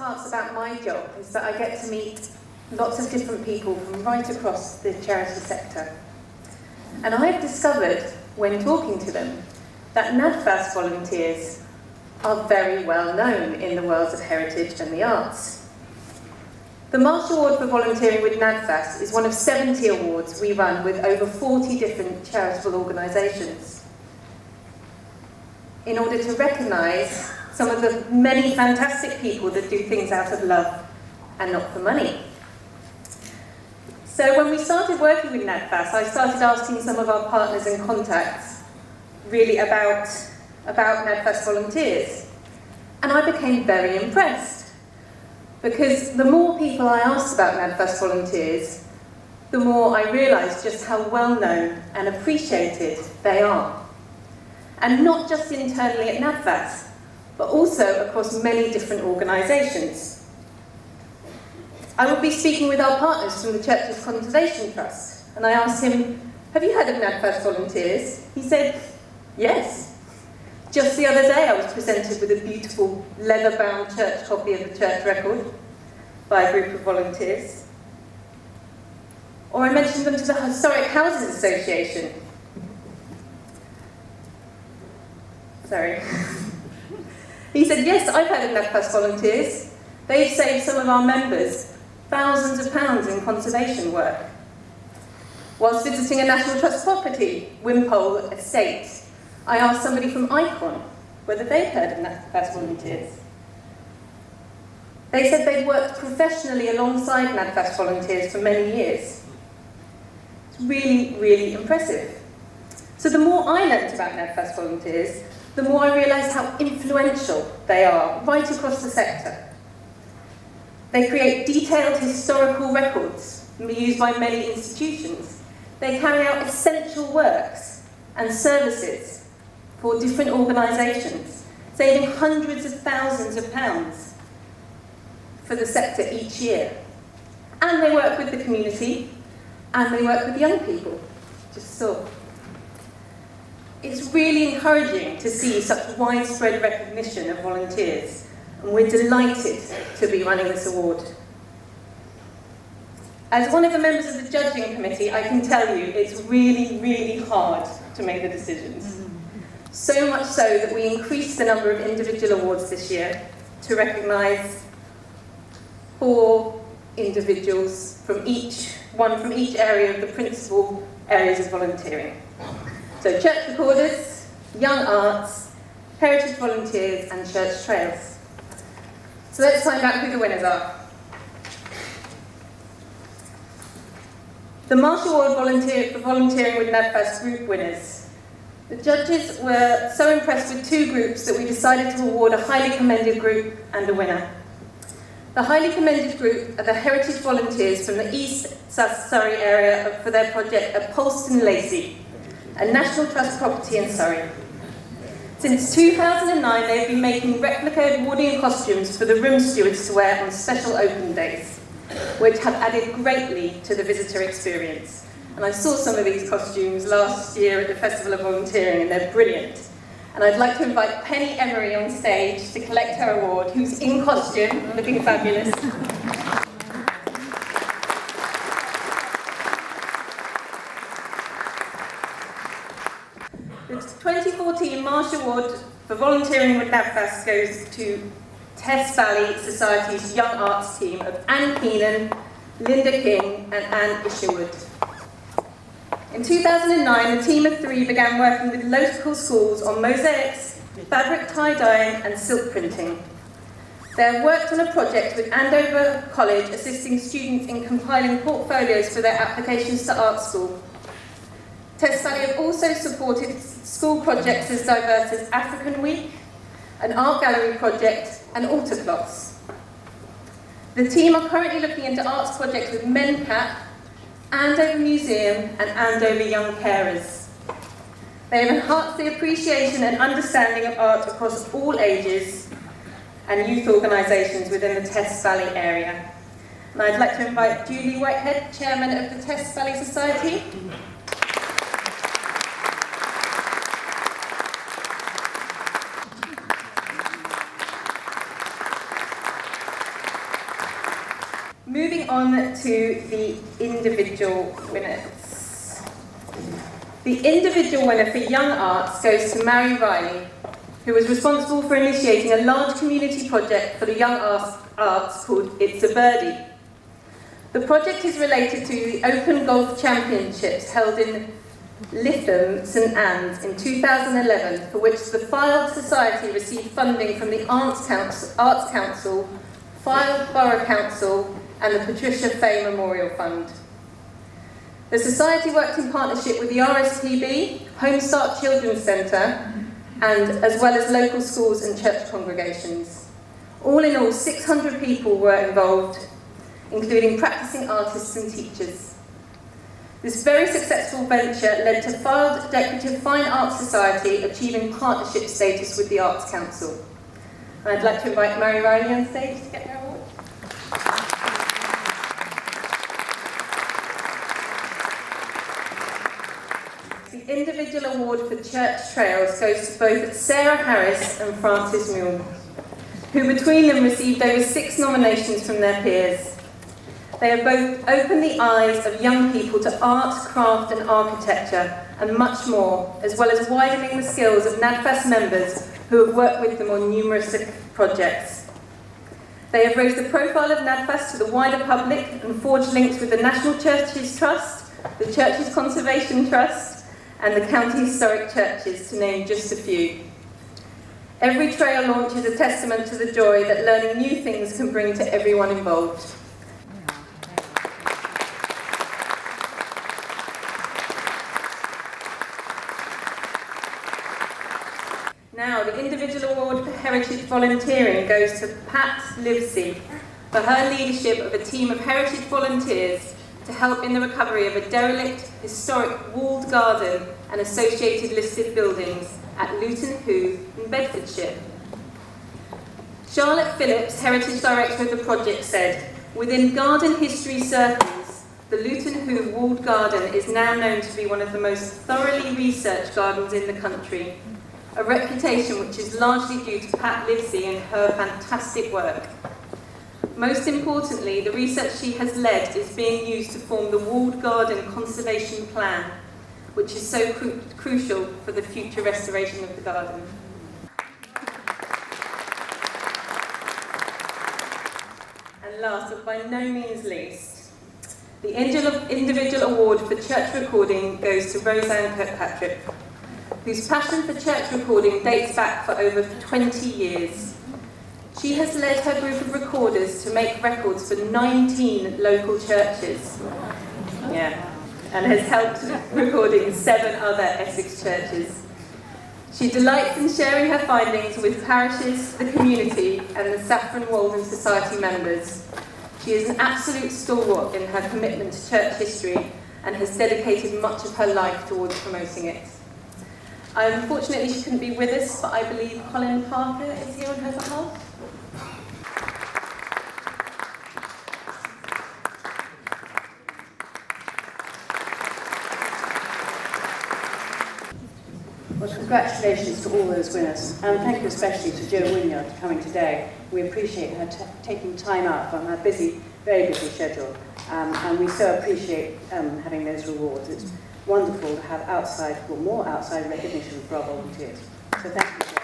parts about my job is that I get to meet lots of different people from right across the charity sector. And I've discovered, when talking to them, that NADFAS volunteers are very well known in the worlds of heritage and the arts. The Marsh Award for Volunteering with NADFAS is one of 70 awards we run with over 40 different charitable organisations, in order to recognise some of the many fantastic people that do things out of love and not for money. So when we started working with NADFAS, I started asking some of our partners and contacts really about NADFAS volunteers. And I became very impressed, because the more people I asked about NADFAS volunteers, the more I realised just how well known and appreciated they are. And not just internally at NADFAS, but also across many different organisations. I would be speaking with our partners from the Church's Conservation Trust, and I asked him, have you heard of NADFAS volunteers? He said, yes. Just the other day I was presented with a beautiful leather-bound church copy of the church record by a group of volunteers. Or I mentioned them to the Historic Houses Association. Sorry. He said, yes, I've heard of NADFAS volunteers. They've saved some of our members thousands of pounds in conservation work. Whilst visiting a National Trust property, Wimpole Estate, I asked somebody from ICON whether they'd heard of NADFAS volunteers. They said they'd worked professionally alongside NADFAS volunteers for many years. It's really, really impressive. So the more I learnt about NADFAS volunteers, the more I realised how influential they are right across the sector. They create detailed historical records used by many institutions. They carry out essential works and services for different organisations, saving hundreds of thousands of pounds for the sector each year. And they work with the community, and they work with young people, just so. It's really encouraging to see such widespread recognition of volunteers, and we're delighted to be running this award. As one of the members of the judging committee, I can tell you it's really, really hard to make the decisions. So much so that we increased the number of individual awards this year to recognise 4 individuals from one from each area of the principal areas of volunteering. So church recorders, young arts, heritage volunteers and church trails. So let's find out who the winners are. The Marsh Award for Volunteering with NADFAS group winners. The judges were so impressed with 2 groups that we decided to award a highly commended group and a winner. The highly commended group are the heritage volunteers from the East Surrey area for their project at Polston Lacey, a National Trust property in Surrey. Since 2009, they've been making replica Edwardian costumes for the room stewards to wear on special open days, which have added greatly to the visitor experience. And I saw some of these costumes last year at the Festival of Volunteering, and they're brilliant. And I'd like to invite Penny Emery on stage to collect her award, who's in costume, looking fabulous. The 2014 Marsh Award for Volunteering with NADFAS goes to Tess Valley Society's Young Arts team of Anne Keenan, Linda King and Anne Isherwood. In 2009, the team of 3 began working with local schools on mosaics, fabric tie-dyeing and silk printing. They have worked on a project with Andover College, assisting students in compiling portfolios for their applications to art school. Tess Valley have also supported school projects as diverse as African Week, an art gallery project and altar cloths. The team are currently looking into arts projects with MenCap, Andover Museum and Andover Young Carers. They have enhanced the appreciation and understanding of art across all ages and youth organisations within the Tess Valley area. And I'd like to invite Julie Whitehead, Chairman of the Tess Valley Society. on to the individual winners. The individual winner for Young Arts goes to Mary Riley, who was responsible for initiating a large community project for the Young Arts called It's a Birdie. The project is related to the Open Golf Championships held in Lytham, St Anne's in 2011, for which the Fylde Society received funding from the Arts Council, Fylde Borough Council and the Patricia Fay Memorial Fund. The Society worked in partnership with the RSPB, Home Start Children's Centre, and as well as local schools and church congregations. All in all, 600 people were involved, including practicing artists and teachers. This very successful venture led to Fylde Decorative Fine Arts Society achieving partnership status with the Arts Council. And I'd like to invite Mary Riley on stage to get her award. The individual award for Church Trails goes to both Sarah Harris and Francis Mule, who between them received over 6 nominations from their peers. They have both opened the eyes of young people to art, craft and architecture and much more, as well as widening the skills of NADFAS members who have worked with them on numerous projects. They have raised the profile of NADFAS to the wider public and forged links with the National Churches Trust, the Churches Conservation Trust and the County Historic Churches, to name just a few. Every trail launch is a testament to the joy that learning new things can bring to everyone involved. Now, the individual award for heritage volunteering goes to Pat Livesey for her leadership of a team of heritage volunteers to help in the recovery of a derelict, historic walled garden and associated listed buildings at Luton Hoo in Bedfordshire. Charlotte Phillips, Heritage Director of the project, said, "Within garden history circles, the Luton Hoo walled garden is now known to be one of the most thoroughly researched gardens in the country, a reputation which is largely due to Pat Livesey and her fantastic work. Most importantly, the research she has led is being used to form the Walled Garden Conservation Plan, which is so crucial for the future restoration of the garden." And last, but by no means least, the individual award for church recording goes to Roseanne Kirkpatrick, whose passion for church recording dates back for over 20 years. She has led her group of recorders to make records for 19 local churches. And has helped recording 7 other Essex churches. She delights in sharing her findings with parishes, the community, and the Saffron Walden Society members. She is an absolute stalwart in her commitment to church history and has dedicated much of her life towards promoting it. Unfortunately, she couldn't be with us, but I believe Colin Parker is here on her behalf. Well, congratulations to all those winners, and thank you especially to Jo Wynyard for coming today. We appreciate her taking time out from her busy, very busy schedule, and we so appreciate having those rewards. It's wonderful to have more outside recognition for our volunteers. So thank you.